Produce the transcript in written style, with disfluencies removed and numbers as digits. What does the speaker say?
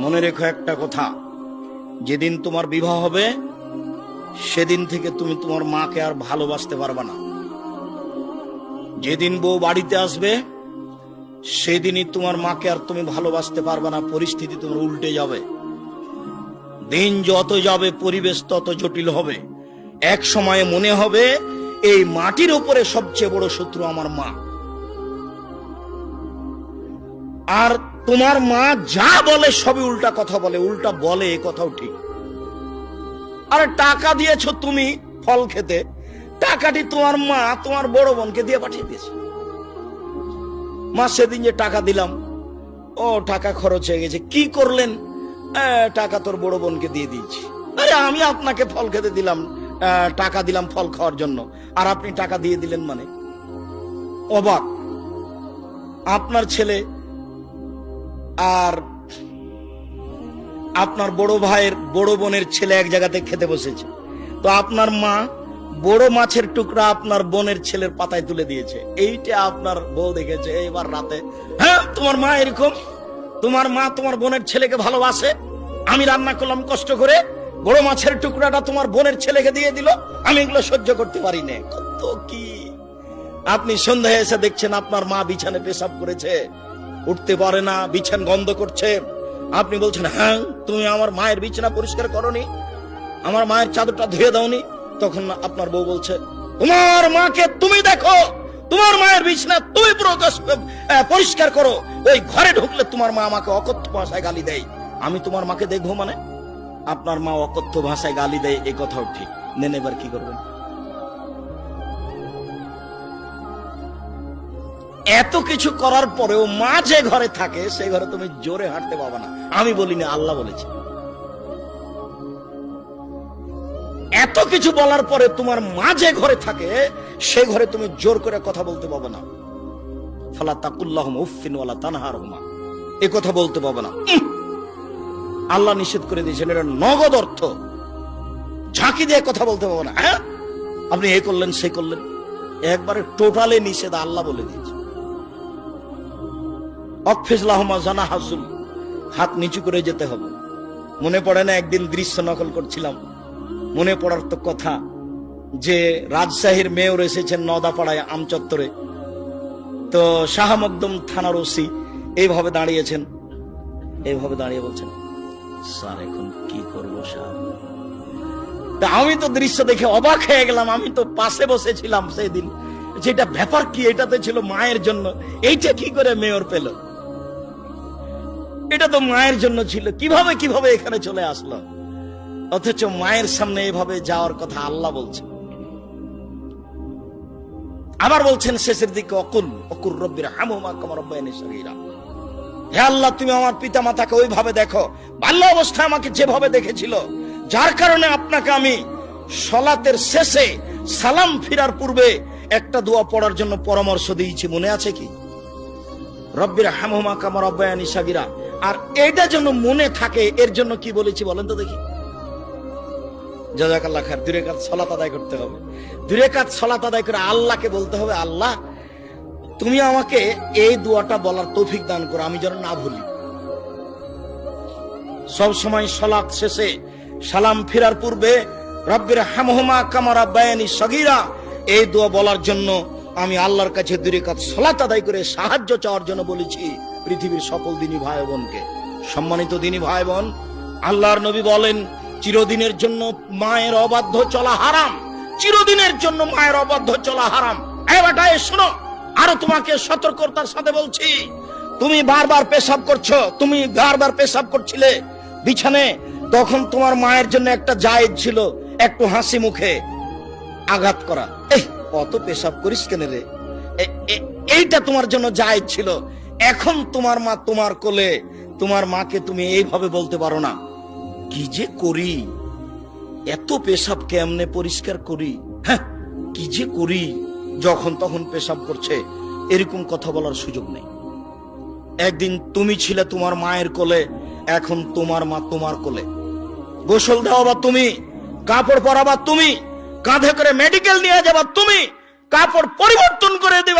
মনে রেখো একটা কথা, যেদিন তোমার বিবাহ হবে সেদিন থেকে তুমি তোমার মাকে আর ভালোবাসতে পারবে না। যেদিন বউ বাড়িতে আসবে সেদিনই তোমার মাকে আর তুমি ভালোবাসতে পারবে না। পরিস্থিতি তোমার উল্টে যাবে। দিন যত যাবে পরিবেশ তত জটিল হবে। এক সময়ে মনে হবে এই মাটির উপরে সবচেয়ে বড় শত্রু আমার মা। আর তোমার মা যা বলে সবই উল্টা কথা বলে, উল্টা বলে, এ কথাও ঠিক। আরে টাকা দিয়েছো তুমি ফল খেতে, টাকাটি তোমার মা তোমার বড় বোনকে দিয়ে পাঠিয়ে দিয়েছে। মা সেদিন যে টাকা দিলাম, ও টাকা খরচ হয়ে গেছে, কি করলেন? টাকা তোর বড় বোনকে দিয়ে দিয়েছি। আরে আমি আপনাকে ফল খেতে দিলাম, টাকা দিলাম ফল খাওয়ার জন্য, আর আপনি টাকা দিয়ে দিলেন মানে? অবাক। আপনার ছেলে আর আপনার বড় ভাইয়ের বড় বোনের ছেলে এক জায়গাতে খেতে বসেছে, তো আপনার মা বড় মাছের টুকরা আপনার বোনের ছেলের পাতায় তুলে দিয়েছে। এইটা আপনার বউ দেখেছে এবার রাতে। হ্যাঁ, তোমার মা এরকম, তোমার মা তোমার বোনের ছেলেকে ভালোবাসে। আমি রান্না করলাম কষ্ট করে, বড় মাছের টুকরাটা তোমার বোনের ছেলেকে দিয়ে দিল, আমি এগুলো সহ্য করতে পারি না। কত কি! আপনি সন্ধ্যায় এসে দেখছেন আপনার মা বিছানে পেশাব করেছে, উঠতে পারে না, বিছান গন্ধ করছে। আপনি বলছেন, হ্যাঁ তুমি আমার মায়ের বিছানা পরিষ্কার করনি, আমার মায়ের চাদরটা ধুয়ে দাওনি। তখন আপনার বউ বলছে, তোমার মাকে তুমি দেখো, তোমার মায়ের বিছানা তুমি পরিষ্কার করো। ওই ঘরে ঢুকলে তোমার মা আমাকে অকথ্য ভাষায় গালি দেয়, আমি তোমার মাকে দেখবো মানে? আপনার মা অকথ্য ভাষায় গালি দেয়, এ কথাও ঠিক। নেন, এবার কি করবেন? এত কিছু করার পরেও মা যে ঘরে থাকে সেই ঘরে তুমি জোরে হাঁটতে পাবে না। আমি বলিনি, আল্লাহ বলেছে। এত কিছু বলার পরে তোমার মা যে ঘরে থাকে সে ঘরে তুমি জোর করে কথা বলতে পাবে না। ফালা তাকুল্লাহুমা উফফিন ওয়ালা তানহারহুমা, এ কথা বলতে পাবে না। আল্লাহ নিষেধ করে দিয়েছেন, এটা নগদ অর্থ। ঝাঁকি দিয়ে কথা বলতে পাবে না। হ্যাঁ, আপনি এ করলেন সে করলেন, একবারে টোটালে নিষেধ, আল্লাহ বলে দিয়েছে। অকফিজ লাহুমা জানাহাজুল, হাত নিচু করে যেতে হবে। মনে পড়ে না একদিন দৃশ্য নকল করছিলাম, মনে পড়ার তো কথা যে রাজশাহীর মেয়র এসেছেন নওদাপাড়ায় আমচত্বরে, তো শাহ মকদুম থানার ওসি এইভাবে দাঁড়িয়েছেন, এইভাবে দাঁড়িয়ে বলছেন, স্যার এখন কি করবো স্যার? আমি তো দৃশ্য দেখে অবাক হয়ে গেলাম। আমি তো পাশে বসেছিলাম সেই দিন, যেটা ব্যাপার কি, এটাতে ছিল মায়ের জন্য, এইটা কি করে মেয়র পেল? এটা তো মায়ের জন্য ছিল, কিভাবে কিভাবে এখানে চলে আসলো? অথচ মায়ের সামনে এভাবে যাওয়ার কথা আল্লাহ বলছেন। আবার বলছেন শেষের দিকে, অকুল রব্বির হামহুমা কামা রাব্বায়ানি সগীরা, হে আল্লাহ তুমি আমার পিতা মাতাকে ওইভাবে দেখো বাল্য অবস্থায় আমাকে যেভাবে দেখেছিল, যার কারণে আপনাকে আমি সালাতের শেষে সালাম ফিরার পূর্বে একটা দোয়া পড়ার জন্য পরামর্শ দিয়েছি, মনে আছে কি? রব্বির হামহুমা কামা রাব্বায়ানি সগীরা। আর এটা যেন মনে থাকে, এর জন্য কি বলেছি বলেন তো দেখি? জাযাকাল্লাহ খায়ের। 2 রাকাত সালাত আদায় করতে হবে। 2 রাকাত সালাত আদায় করে আল্লাহকে বলতে হবে, আল্লাহ তুমি আমাকে এই দোয়াটা বলার তৌফিক দান করো, আমি যেন না ভুলি। সব সময় সালাত শেষে সালাম ফিরার পূর্বে রব্বির হামহুমা কামা রাব্বায়ানি সগীরা এই দোয়া বলার জন্য আমি আল্লাহর কাছে 2 রাকাত সালাত আদায় করে সাহায্য চাওয়ার জন্য বলেছি পৃথিবীর সকল দিনী ভাই বোনকে। সম্মানিত দিনী ভাই বোন, আল্লাহর নবী বলেন, চিরদিনের জন্য মায়ের অবাধ্য চলা হারাম, চিরদিনের জন্য মায়ের অবাধ্য চলা হারাম। এবারটাই শোনো, আরো তোমাকে সতর্কতার সাথে বলছি, তুমি বারবার পেশাব করছো, তুমি বারবার পেশাব করছিলে বিছানে, তখন তোমার মায়ের জন্য একটা জায়েজ ছিল একটু হাসি মুখে আঘাত করা, এই অত পেশাব করিস কেন রে, এইটা তোমার জন্য জায়েজ ছিল। এখন তোমার মা তোমার কোলে, তোমার মাকে তুমি এইভাবে বলতে পারো না, কি যে করি, এত পেশাব কেমনে পরিষ্কার করি, হ্যাঁ কি যে করি, যখন তখন পেশাব করছে, এরকম কথা বলার সুযোগ নেই। একদিন তুমি ছিলে তোমার মায়ের কোলে, এখন তোমার মা তোমার কোলে। গোসল দেওয়া তুমি, কাপড় পরাবা তুমি, কাঁধে করে মেডিকেল নিয়ে যাবা তুমি, কাপড় পরিবর্তন করে দেবা